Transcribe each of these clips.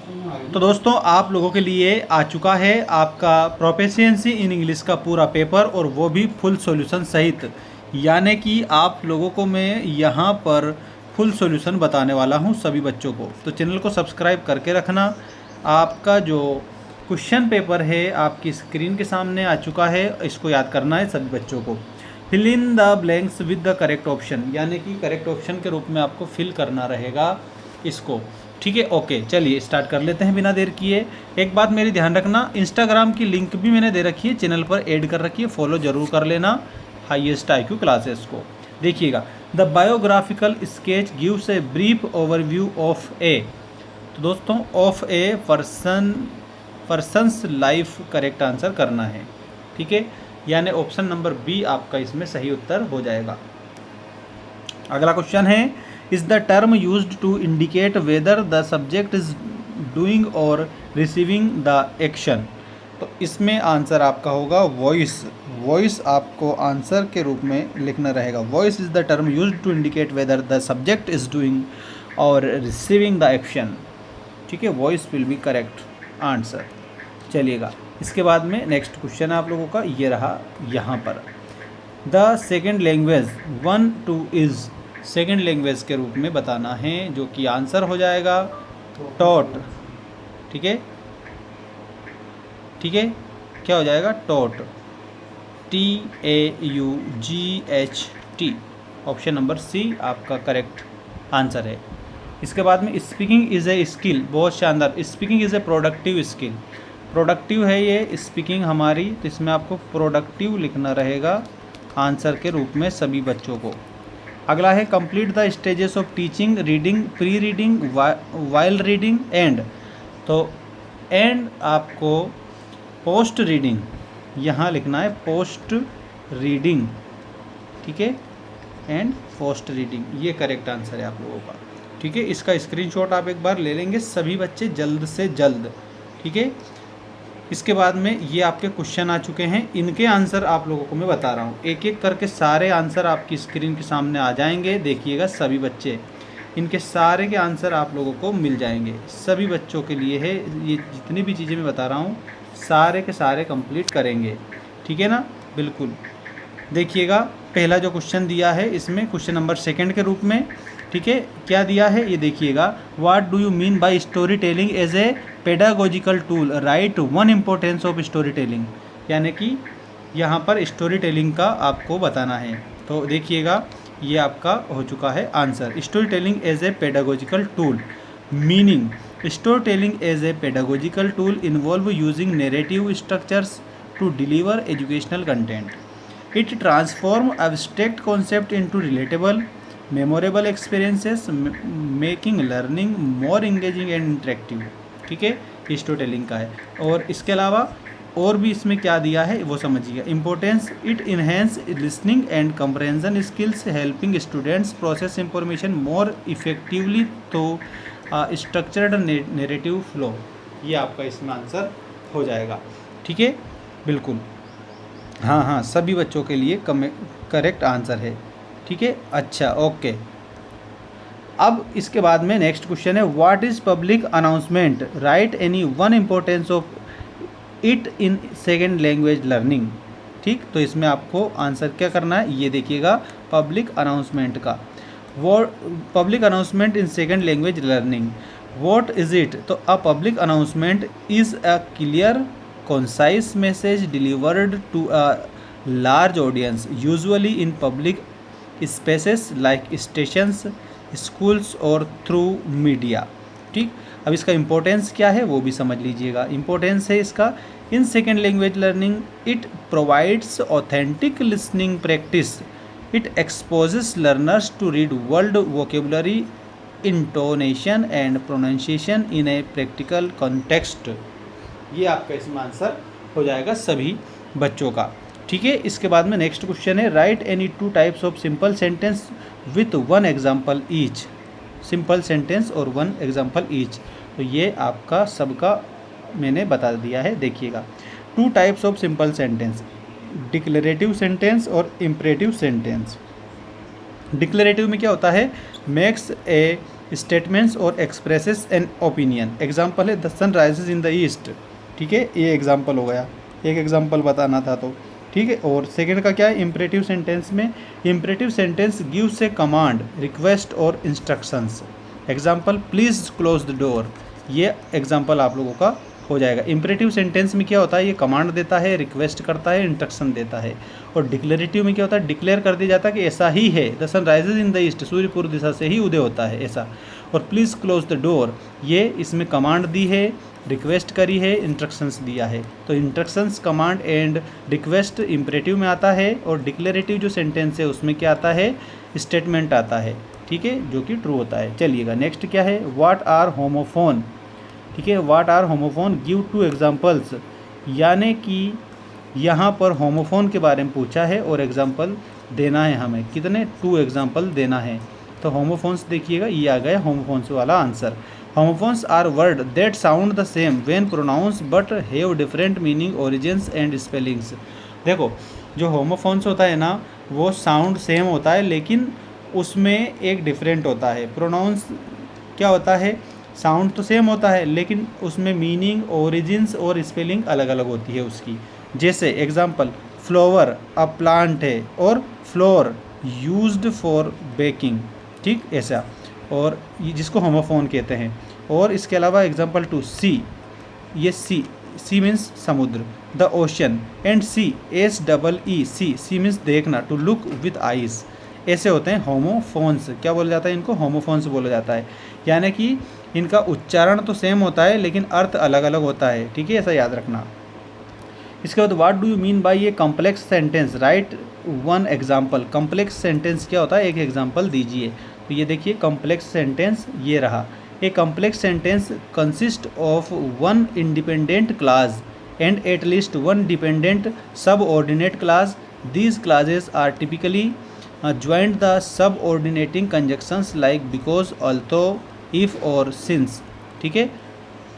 तो दोस्तों आप लोगों के लिए आ चुका है आपका प्रोफिशिएंसी इन इंग्लिश का पूरा पेपर, और वो भी फुल सॉल्यूशन सहित। यानी कि आप लोगों को मैं यहाँ पर फुल सॉल्यूशन बताने वाला हूँ सभी बच्चों को। तो चैनल को सब्सक्राइब करके रखना। आपका जो क्वेश्चन पेपर है आपकी स्क्रीन के सामने आ चुका है, इसको याद करना है सभी बच्चों को। Fill in the blanks with the correct option, यानी कि करेक्ट ऑप्शन के रूप में आपको फिल करना रहेगा इसको। ठीक है, ओके, चलिए स्टार्ट कर लेते हैं बिना देर किए। एक बात मेरी ध्यान रखना, इंस्टाग्राम की लिंक भी मैंने दे रखी है, चैनल पर ऐड कर रखी है, फॉलो जरूर कर लेना हाईएस्ट आईक्यू क्लासेस को। देखिएगा, the biographical sketch gives a brief overview of a. तो दोस्तों of a person's life correct answer करना है। ठीक है, यानी ऑप्शन नंबर बी आपका इसमें सही उत्तर हो जाएगा। अगला क्वेश्चन है, is the term used to indicate whether the subject is doing or receiving the action. तो इसमें आंसर आपका होगा वॉइस। वॉइस आपको आंसर के रूप में लिखना रहेगा। Voice is the term used to indicate whether the subject is doing or receiving the action. ठीक है, voice will be correct answer. चलिएगा, इसके बाद में नेक्स्ट क्वेश्चन आप लोगों का ये रहा यहाँ पर। The second language 1 2 is, second language के रूप में बताना है, जो कि आंसर हो जाएगा टॉट। ठीक है, ठीक है, क्या हो जाएगा? Taught, TAUGHT। Option number C आपका करेक्ट आंसर है। इसके बाद में स्पीकिंग इज़ ए स्किल, बहुत शानदार। Speaking is a productive skill, productive है ये स्पीकिंग हमारी, तो इसमें आपको प्रोडक्टिव लिखना रहेगा आंसर के रूप में सभी बच्चों को। अगला है, complete the stages of teaching, reading, pre reading, while reading, and. तो एंड आपको पोस्ट रीडिंग यहाँ लिखना है, पोस्ट रीडिंग। ठीक है, एंड पोस्ट रीडिंग, ये करेक्ट आंसर है आप लोगों का। ठीक है, इसका स्क्रीनशॉट आप एक बार ले लेंगे सभी बच्चे जल्द से जल्द। ठीक है, इसके बाद में ये आपके क्वेश्चन आ चुके हैं, इनके आंसर आप लोगों को मैं बता रहा हूँ। एक एक करके सारे आंसर आपकी स्क्रीन के सामने आ जाएंगे। देखिएगा सभी बच्चे, इनके सारे के आंसर आप लोगों को मिल जाएंगे। सभी बच्चों के लिए है ये, जितनी भी चीज़ें मैं बता रहा हूँ सारे के सारे कंप्लीट करेंगे। ठीक है ना, बिल्कुल। देखिएगा, पहला जो क्वेश्चन दिया है इसमें क्वेश्चन नंबर सेकंड के रूप में, ठीक है, क्या दिया है ये देखिएगा। What do you mean by story telling as a pedagogical tool, write one importance of story telling. यानी कि यहाँ पर स्टोरी टेलिंग का आपको बताना है। तो देखिएगा, ये आपका हो चुका है answer, story telling as a pedagogical tool. Meaning, story telling as a pedagogical tool involve using narrative structures to deliver educational content. It transforms abstract concept into relatable, memorable experiences, making learning more engaging and interactive। ठीक है, story telling का है। और इसके अलावा और भी इसमें क्या दिया है वो समझिए। Importance, it enhance listening and comprehension skills, helping students process information more effectively तो स्ट्रक्चर्ड नैरेटिव फ्लो। ये आपका इसमें आंसर हो जाएगा। ठीक है, बिल्कुल, हाँ हाँ, सभी बच्चों के लिए करेक्ट आंसर है। ठीक है, अच्छा, ओके। अब इसके बाद में नेक्स्ट क्वेश्चन है, what is public announcement, right any one importance of it in second language learning. ठीक, तो इसमें आपको आंसर क्या करना है ये देखिएगा, पब्लिक अनाउंसमेंट का। वो public announcement in second language learning, what is it. तो a public announcement is a clear concise message delivered to a large audience, usually in public spaces like stations, schools और through media। ठीक, अब इसका importance क्या है वो भी समझ लीजिएगा। इम्पोर्टेंस है इसका, in second language learning it provides authentic listening practice, it exposes learners to real world vocabulary, intonation and pronunciation in a practical context. ये आपका इसमें आंसर हो जाएगा सभी बच्चों का। ठीक है, इसके बाद में नेक्स्ट क्वेश्चन है, write any two types of simple sentence with one example each. Simple sentence और वन एग्जाम्पल ईच, तो ये आपका सबका मैंने बता दिया है। देखिएगा, two types of simple sentence, declarative sentence और इम्परेटिव सेंटेंस। डिक्लेरेटिव में क्या होता है, मेक्स ए स्टेटमेंट्स और एक्सप्रेसेस एन ओपिनियन। एग्जाम्पल है the sun rises in the east, ठीक है, ये एग्जाम्पल हो गया, एक एग्जाम्पल बताना था तो ठीक है। और सेकंड का क्या है, इम्परेटिव सेंटेंस में imperative sentence gives a command, request और instructions. Example please close the door, ये एग्जाम्पल आप लोगों का हो जाएगा। इम्परेटिव सेंटेंस में क्या होता है, ये कमांड देता है, रिक्वेस्ट करता है, इंस्ट्रक्शन देता है। और डिक्लेरेटिव में क्या होता है, डिक्लेयर कर दिया जाता है कि ऐसा ही है, the sun rises in the east, सूर्य पूर्व दिशा से ही उदय होता है ऐसा। और प्लीज़ क्लोज द डोर, ये इसमें कमांड दी है, रिक्वेस्ट करी है, इंस्ट्रक्शंस दिया है। तो instructions, command and request imperative में आता है, और डिक्लेरेटिव जो सेंटेंस है उसमें क्या आता है, स्टेटमेंट आता है, ठीक है, जो कि ट्रू होता है। चलिएगा नेक्स्ट क्या है, व्हाट आर होमोफोन, ठीक है, what are homophone, give 2 examples, यानी कि यहाँ पर होमोफोन के बारे में पूछा है और एग्जाम्पल देना है हमें, कितने 2 एग्जाम्पल देना है। तो होमोफोन्स देखिएगा, ये आ गया होमोफोन्स वाला answer. Homophones are word that sound the same when pronounce but have different meaning, origins and spellings. देखो जो होमोफोन्स होता है ना, वो साउंड सेम होता है लेकिन उसमें एक डिफरेंट होता है। प्रोनाउंस क्या होता है, साउंड तो सेम होता है लेकिन उसमें मीनिंग, ओरिजिन्स और स्पेलिंग अलग अलग होती है उसकी। जैसे एग्जांपल फ्लावर अ प्लांट है, और फ्लोर यूज्ड फॉर बेकिंग, ठीक ऐसा, और जिसको होमोफोन कहते हैं। और इसके अलावा एग्जांपल 2 सी, ये सी मीन्स समुद्र, the ocean, and sea SEE, see means देखना, टू लुक विथ आइज़, ऐसे होते हैं होमोफोन्स। क्या बोला जाता है इनको, होमोफोन्स बोला जाता है। यानी कि इनका उच्चारण तो सेम होता है लेकिन अर्थ अलग अलग होता है, ठीक है, ऐसा याद रखना। इसके बाद what do you mean by ये complex sentence, write 1 example. Complex sentence क्या होता है, एक एग्जाम्पल दीजिए। तो ये देखिए कम्प्लेक्स सेंटेंस ये रहा। A complex sentence consist of 1 independent clause and at least 1 dependent subordinate clause. These clauses are typically joined the subordinating conjunctions like because, although, if और सिंस, ठीक है।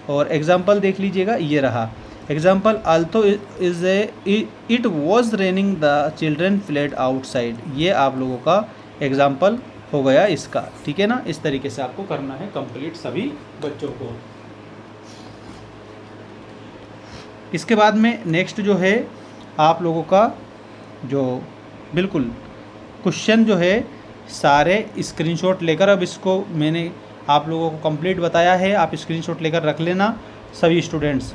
और एग्जाम्पल देख लीजिएगा, ये रहा example, although is it was raining the children played outside, ये आप लोगों का एग्जाम्पल हो गया इसका, ठीक है ना। इस तरीके से आपको करना है कंप्लीट सभी बच्चों को। इसके बाद में नेक्स्ट जो है आप लोगों का जो बिल्कुल क्वेश्चन जो है सारे स्क्रीनशॉट लेकर, अब इसको मैंने आप लोगों को कंप्लीट बताया है, आप स्क्रीनशॉट लेकर रख लेना सभी स्टूडेंट्स।